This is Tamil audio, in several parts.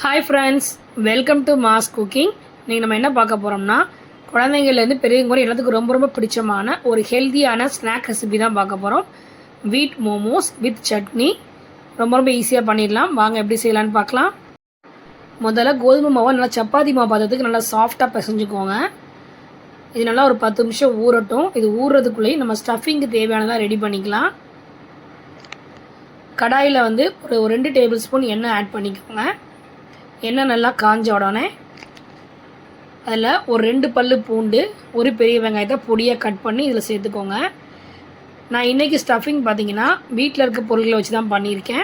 Hi friends, welcome to mass cooking. இன்றைக்கி நம்ம என்ன பார்க்க போகிறோம்னா, குழந்தைங்கள்லேருந்து பெரியவங்க கூட எல்லாத்துக்கும் ரொம்ப ரொம்ப பிடிச்சமான ஒரு ஹெல்த்தியான ஸ்நாக் ரெசிபி தான் பார்க்க போகிறோம். வீட் மோமோஸ் வித் சட்னி. ரொம்ப ரொம்ப ஈஸியாக பண்ணிடலாம். வாங்க எப்படி செய்யலான்னு பார்க்கலாம். முதல்ல கோதுமை மாவை நல்லா சப்பாத்தி மாவு பார்த்ததுக்கு நல்லா சாஃப்டாக பிசைஞ்சுக்கோங்க. இது நல்லா ஒரு 10 நிமிஷம் ஊறட்டும். இது ஊறுறதுக்குள்ளேயும் நம்ம ஸ்டஃபிங்க்கு தேவையானதாக ரெடி பண்ணிக்கலாம். கடாயில் வந்து ஒரு 2 டேபிள் ஸ்பூன் எண்ணெய் ஆட் பண்ணிக்கோங்க. எண்ணெய் நல்லா காஞ்ச உடனே அதில் ஒரு 2 பல்லு பூண்டு, ஒரு பெரிய வெங்காயத்தை பொடியாக கட் பண்ணி இதில் சேர்த்துக்கோங்க. நான் இன்றைக்கி ஸ்டஃபிங் பார்த்திங்கன்னா வீட்டில் இருக்க பொருட்களை வச்சு தான் பண்ணியிருக்கேன்.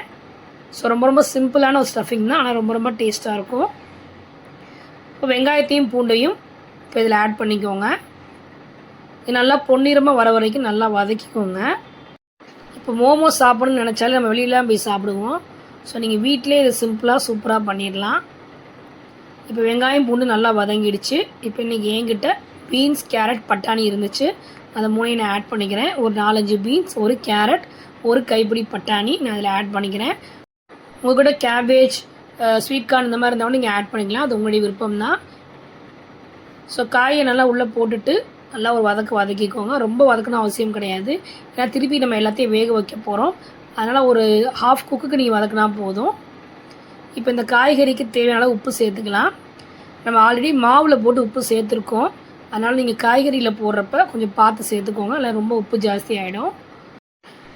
ஸோ ரொம்ப ரொம்ப சிம்பிளான ஒரு ஸ்டஃபிங் தான், ஆனால் ரொம்ப ரொம்ப டேஸ்ட்டாக இருக்கும். இப்போ வெங்காயத்தையும் பூண்டையும் இப்போ இதில் ஆட் பண்ணிக்கோங்க. இது நல்லா பொன்னிறமாக வர வரைக்கும் நல்லா வதக்கிக்கோங்க. இப்போ மோமோஸ் சாப்பிடணும்னு நினச்சாலே நம்ம வெளியிலாம் போய் சாப்பிடுவோம். ஸோ நீங்கள் வீட்டிலே இது சிம்பிளாக சூப்பராக பண்ணிடலாம். இப்போ வெங்காயம் பூண்டு நல்லா வதங்கிடுச்சு. இப்போ இன்றைக்கி என்கிட்ட பீன்ஸ், கேரட், பட்டாணி இருந்துச்சு. அதை 3 நான் ஆட் பண்ணிக்கிறேன். ஒரு 4-5 பீன்ஸ், ஒரு கேரட், ஒரு கைப்பிடி பட்டாணி நான் அதில் ஆட் பண்ணிக்கிறேன். உங்கள்கிட்ட கேபேஜ், ஸ்வீட் கார்ன் இந்த மாதிரி இருந்தாலும் நீங்கள் ஆட் பண்ணிக்கலாம். அது உங்களுடைய விருப்பம் தான். ஸோ காயை நல்லா உள்ளே போட்டுட்டு நல்லா ஒரு வதக்கிக்கோங்க. ரொம்ப வதக்கணும் அவசியம் கிடையாது. ஏன்னா திருப்பி நம்ம எல்லாத்தையும் வேக வைக்க போகிறோம். அதனால் ஒரு ஹாஃப் குக்குக்கு நீங்கள் வதக்கினா போதும். இப்போ இந்த காய்கறிக்கு தேவையான அளவு உப்பு சேர்த்துக்கலாம். நம்ம ஆல்ரெடி மாவில் போட்டு உப்பு சேர்த்துருக்கோம். அதனால் நீங்கள் காய்கறியில் போடுறப்ப கொஞ்சம் பார்த்து சேர்த்துக்கோங்க, இல்லை ரொம்ப உப்பு ஜாஸ்தி ஆகிடும்.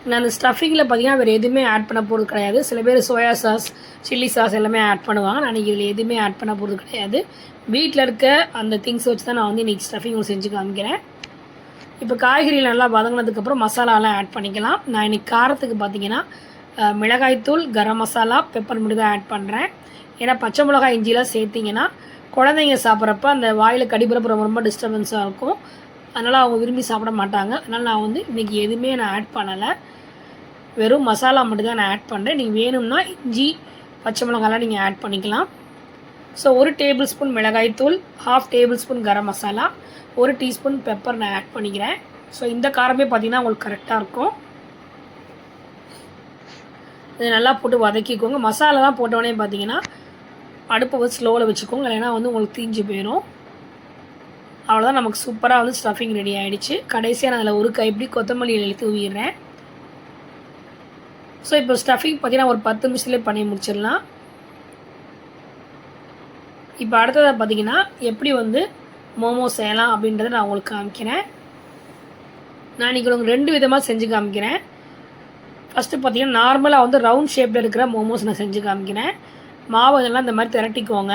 நான் அந்த ஸ்டஃபிங்கில் பார்த்திங்கன்னா வேறு எதுவுமே ஆட் பண்ண போகிறது கிடையாது. சில பேர் சோயா சாஸ், சில்லி சாஸ் எல்லாமே ஆட் பண்ணுவாங்க. நான் இதில் எதுவுமே ஆட் பண்ண போகிறது கிடையாது. வீட்டில் இருக்க அந்த திங்ஸ் வச்சு தான் நான் வந்து இன்றைக்கி ஸ்டஃபிங் செஞ்சு காமிக்கிறேன். இப்போ காய்கறியில் நல்லா வதங்கினதுக்கப்புறம் மசாலாலாம் ஆட் பண்ணிக்கலாம். நான் இன்றைக்கி காரத்துக்கு பார்த்திங்கன்னா மிளகாய்த்தூள், கரம் மசாலா, பெப்பர் மட்டும் தான் ஆட் பண்ணுறேன். ஏன்னா பச்சை மிளகாய், இஞ்சிலாம் சேர்த்திங்கன்னா குழந்தைங்க சாப்பிட்றப்ப அந்த வாயில் கடிபுறப்பு ரொம்ப ரொம்ப டிஸ்டர்பன்ஸாக இருக்கும். அதனால் அவங்க விரும்பி சாப்பிட மாட்டாங்க. அதனால் நான் வந்து இன்றைக்கி எதுவுமே நான் ஆட் பண்ணலை. வெறும் மசாலா மட்டும் தான் நான் ஆட் பண்ணுறேன். நீங்கள் வேணும்னா இஞ்சி, பச்சை மிளகாலாம் நீங்கள் ஆட் பண்ணிக்கலாம். ஸோ 1 டேபிள் ஸ்பூன் மிளகாய்த்தூள், 1/2 table spoon garam masala, 1 teaspoon pepper நான் ஆட் பண்ணிக்கிறேன். ஸோ இந்த காரமே பார்த்திங்கன்னா உங்களுக்கு கரெக்டாக இருக்கும். இது நல்லா போட்டு வதக்கிக்கோங்க. மசாலாலாம் போட்டோடனே பார்த்திங்கன்னா அடுப்பை வச்சு ஸ்லோவில் வச்சுக்கோங்க, இல்லைன்னா வந்து உங்களுக்கு தீஞ்சு போயிடும். அவ்வளோதான், நமக்கு சூப்பராக வந்து ஸ்டஃபிங் ரெடி ஆகிடுச்சு. கடைசியாக நான் அதில் ஒரு கைப்பிடி கொத்தமல்லி இலை தூவிடுறேன். ஸோ இப்போ ஸ்டஃபிங் பார்த்திங்கன்னா ஒரு 10 நிமிஷத்துலேயே பண்ணி முடிச்சிடலாம். இப்போ அடுத்ததாக பார்த்திங்கன்னா எப்படி வந்து மோமோஸ் செய்யலாம் அப்படின்றத நான் உங்களுக்கு காமிக்கிறேன். நான் இன்றைக்கி உங்களுக்கு 2 விதமாக செஞ்சு காமிக்கிறேன். ஃபஸ்ட்டு பார்த்திங்கன்னா நார்மலாக வந்து ரவுண்ட் ஷேப்பில் இருக்கிற மோமோஸ் நான் செஞ்சு காமிக்கிறேன். மாவு இதெல்லாம் இந்த மாதிரி திரட்டிக்கோங்க.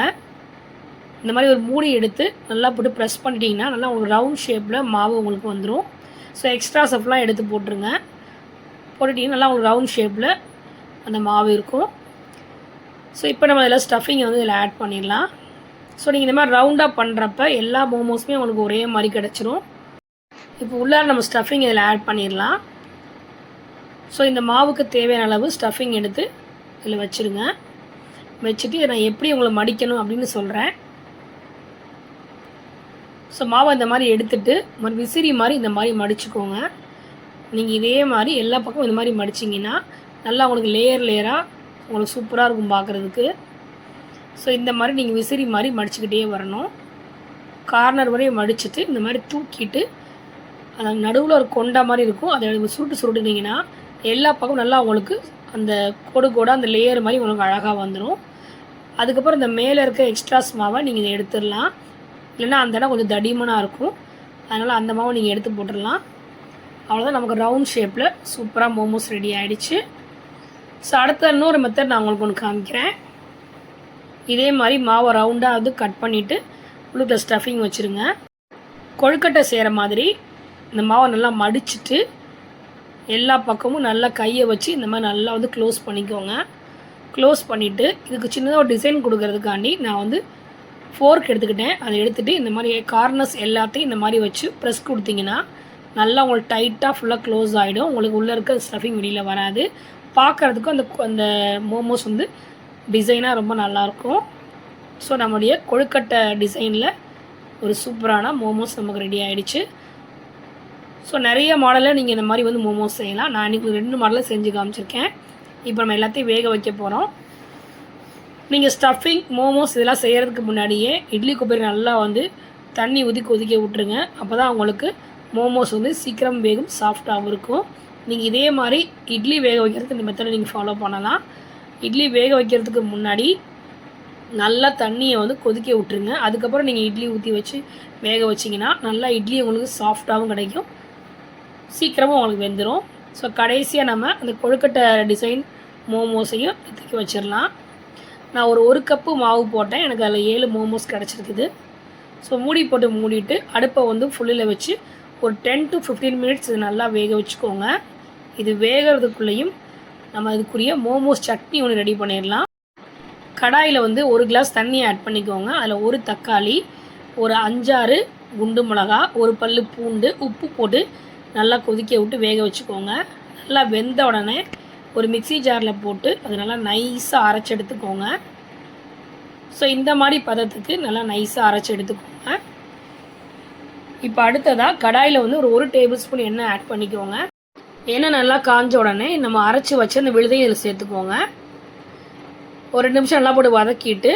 இந்த மாதிரி ஒரு மூடி எடுத்து நல்லா போட்டு ப்ரெஸ் பண்ணிட்டீங்கன்னா நல்லா உங்களுக்கு ரவுண்ட் ஷேப்பில் மாவு உங்களுக்கு வந்துடும். ஸோ எக்ஸ்ட்ரா ஸ்டஃப்லாம் எடுத்து போட்டுருங்க. போட்டுட்டிங்கன்னா நல்லா உங்களுக்கு ரவுண்ட் ஷேப்பில் அந்த மாவு இருக்கும். ஸோ இப்போ நம்ம இதில் ஸ்டஃபிங்கை வந்து இதில் ஆட் பண்ணிடலாம். ஸோ நீங்கள் இந்த மாதிரி ரவுண்டாக பண்ணுறப்ப எல்லா மோமோஸுமே உங்களுக்கு ஒரே மாதிரி கிடச்சிரும். இப்போ உள்ளார நம்ம ஸ்டஃபிங் இதில் ஆட் பண்ணிடலாம். ஸோ இந்த மாவுக்கு தேவையான அளவு ஸ்டஃபிங் எடுத்து இதில் வச்சுருங்க. வச்சுட்டு இதை நான் எப்படி உங்களை மடிக்கணும் அப்படின்னு சொல்கிறேன். ஸோ மாவை இந்த மாதிரி எடுத்துகிட்டு ஒரு விசிறி மாதிரி இந்த மாதிரி மடிச்சுக்கோங்க. நீங்கள் இதே மாதிரி எல்லா பக்கமும் இந்த மாதிரி மடிச்சிங்கன்னா நல்லா உங்களுக்கு லேயராக உங்களுக்கு சூப்பராக இருக்கும் பார்க்குறதுக்கு. ஸோ இந்த மாதிரி நீங்கள் விசிறி மாதிரி மடிச்சுக்கிட்டே வரணும். கார்னர் வரையும் மடிச்சுட்டு இந்த மாதிரி தூக்கிட்டு அந்த நடுவில் ஒரு கொண்டா மாதிரி இருக்கும், அதை சுருட்டுனீங்கன்னா எல்லா பக்கமும் நல்லா உங்களுக்கு அந்த கோடு அந்த லேயர் மாதிரி உங்களுக்கு அழகாக வந்துடும். அதுக்கப்புறம் இந்த மேலே இருக்க எக்ஸ்ட்ராஸ் மாவை நீங்கள் இதை எடுத்துடலாம். இல்லைன்னா அந்த இடம் கொஞ்சம் தடிமனாக இருக்கும், அதனால் அந்த மாவை நீங்கள் எடுத்து போட்டுடலாம். அவ்வளோதான், நமக்கு ரவுண்ட் ஷேப்பில் சூப்பராக மோமோஸ் ரெடி ஆகிடுச்சு. ஸோ அடுத்த இன்னொரு மெத்தட் நான் உங்களுக்கு ஒன்று காமிக்கிறேன். இதே மாதிரி மாவை ரவுண்டாக வந்து கட் பண்ணிவிட்டு உள்ளுக்குள்ள ஸ்டஃபிங் வச்சுருங்க. கொழுக்கட்டை செய்கிற மாதிரி இந்த மாவை நல்லா மடிச்சுட்டு எல்லா பக்கமும் நல்லா கையை வச்சு இந்த மாதிரி நல்லா வந்து க்ளோஸ் பண்ணிக்கோங்க. க்ளோஸ் பண்ணிவிட்டு இதுக்கு சின்னதாக ஒரு டிசைன் கொடுக்கறதுக்காண்டி நான் வந்து ஃபோர்க் எடுத்துக்கிட்டேன். அதை எடுத்துகிட்டு இந்த மாதிரி கார்னர்ஸ் எல்லாத்தையும் இந்த மாதிரி வச்சு ப்ரெஸ் கொடுத்தீங்கன்னா நல்லா உங்களுக்கு டைட்டாக ஃபுல்லாக க்ளோஸ் ஆகிடும். உங்களுக்கு உள்ளே இருக்க ஸ்டஃபிங் வெளியில் வராது. பார்க்குறதுக்கும் அந்த மோமோஸ் வந்து டிசைனாக ரொம்ப நல்லாயிருக்கும். ஸோ நம்முடைய கொழுக்கட்டை டிசைனில் ஒரு சூப்பரான மோமோஸ் நமக்கு ரெடி ஆகிடுச்சு. ஸோ நிறைய மாடலில் நீங்கள் இந்த மாதிரி வந்து மோமோஸ் செய்யலாம். நான் இன்றைக்கி 2 மாடலில் செஞ்சு காமிச்சிருக்கேன். இப்போ நம்ம எல்லாத்தையும் வேக வைக்க போகிறோம். நீங்கள் ஸ்டஃபிங் மோமோஸ் இதெல்லாம் செய்கிறதுக்கு முன்னாடியே இட்லி குப்பை நல்லா வந்து தண்ணி ஊற்றி கொதிக்க விட்ருங்க. அப்போ தான் உங்களுக்கு மோமோஸ் வந்து சீக்கிரம் வேகும், சாஃப்டாகவும் இருக்கும். நீங்கள் இதே மாதிரி இட்லி வேக வைக்கிறதுக்கு இந்த மெத்தடை நீங்கள் ஃபாலோ பண்ணலாம். இட்லி வேக வைக்கிறதுக்கு முன்னாடி நல்லா தண்ணியை வந்து கொதிக்க விட்ருங்க. அதுக்கப்புறம் நீங்கள் இட்லி ஊற்றி வச்சு வேக வச்சிங்கன்னா நல்லா இட்லி உங்களுக்கு சாஃப்டாகவும் கிடைக்கும், சீக்கிரமாக உங்களுக்கு வெந்துடும். ஸோ கடைசியாக நம்ம அந்த கொழுக்கட்டை டிசைன் மோமோஸையும் தூக்கி வச்சிடலாம். நான் ஒரு கப்பு மாவு போட்டேன், எனக்கு அதில் 7 மோமோஸ் கிடச்சிருக்குது. ஸோ மூடி போட்டு மூடிட்டு அடுப்பை வந்து ஃபுல்லில் வச்சு ஒரு 10 to 15 மினிட்ஸ் இது நல்லா வேக வச்சுக்கோங்க. இது வேகிறதுக்குள்ளேயும் நம்ம இதுக்குரிய மோமோஸ் சட்னி ஒன்று ரெடி பண்ணிடலாம். கடாயில் வந்து 1 கிளாஸ் தண்ணி ஆட் பண்ணிக்கோங்க. அதில் ஒரு தக்காளி, ஒரு 5-6 குண்டு மிளகா, ஒரு பல்லு பூண்டு, உப்பு போட்டு நல்லா கொதிக்க விட்டு வேக வச்சுக்கோங்க. நல்லா வெந்த உடனே ஒரு மிக்ஸி ஜாரில் போட்டு அது நல்லா நைஸாக அரைச்சி எடுத்துக்கோங்க. ஸோ இந்த மாதிரி பதத்துக்கு நல்லா நைஸாக அரைச்சி எடுத்துக்கோங்க. இப்போ அடுத்ததாக கடாயில் வந்து ஒரு டேபிள் ஸ்பூன் எண்ணெய் ஆட் பண்ணிக்கோங்க. எண்ணெய் நல்லா காஞ்ச உடனே நம்ம அரைச்சி வச்சு அந்த விழுதையும் இதில் சேர்த்துக்கோங்க. ஒரு 2 நிமிஷம் நல்லா போட்டு வதக்கிட்டு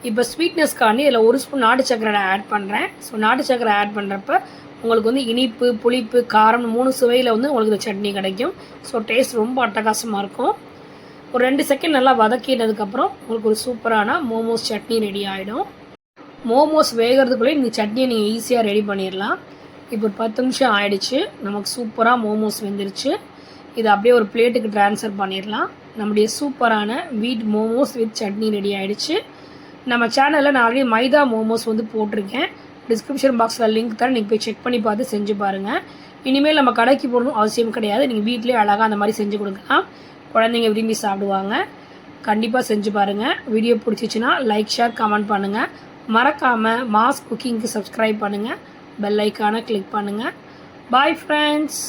இப்போ ஸ்வீட்னஸ்க்காண்டி இதில் 1 ஸ்பூன் நாட்டு சக்கரை ஆட் பண்ணுறேன். ஸோ நாட்டு சக்கரை ஆட் பண்ணுறப்ப உங்களுக்கு வந்து இனிப்பு, புளிப்பு, காரம் 3 சுவையில் வந்து உங்களுக்கு இந்த சட்னி கிடைக்கும். ஸோ டேஸ்ட் ரொம்ப அட்டகாசமாக இருக்கும். ஒரு 2 செகண்ட் நல்லா வதக்கினதுக்கப்புறம் உங்களுக்கு ஒரு சூப்பரான மோமோஸ் சட்னி ரெடி ஆகிடும். மோமோஸ் வேகிறதுக்குள்ளே இந்த சட்னியை நீங்கள் ஈஸியாக ரெடி பண்ணிடலாம். இப்போ ஒரு 10 நிமிஷம் ஆகிடுச்சு, நமக்கு சூப்பராக மோமோஸ் வெந்துருச்சு. இதை அப்படியே ஒரு பிளேட்டுக்கு ட்ரான்ஸ்ஃபர் பண்ணிடலாம். நம்முடைய சூப்பரான வீட் மோமோஸ் வித் சட்னி ரெடி ஆகிடுச்சு. நம்ம சேனலில் நான் ஆல்ரெடி மைதா மோமோஸ் வந்து போட்டிருக்கேன். டிஸ்கிரிப்ஷன் பாக்ஸில் லிங்க் தரேன், நீங்கள் போய் செக் பண்ணி பார்த்து செஞ்சு பாருங்கள். இனிமேல் நம்ம கடைக்கு போகணும் அவசியம் கிடையாது, நீங்கள் வீட்டிலே அழகாக அந்த மாதிரி செஞ்சு கொடுக்கலாம். குழந்தைங்க விரும்பி சாப்பிடுவாங்க. கண்டிப்பாக செஞ்சு பாருங்கள். வீடியோ பிடிச்சிச்சின்னா லைக், ஷேர், கமெண்ட் பண்ணுங்கள். மறக்காமல் மாஸ் குக்கிங்க்கு சப்ஸ்கிரைப் பண்ணுங்கள். பெல் ஐக்கானை கிளிக் பண்ணுங்கள். Bye friends.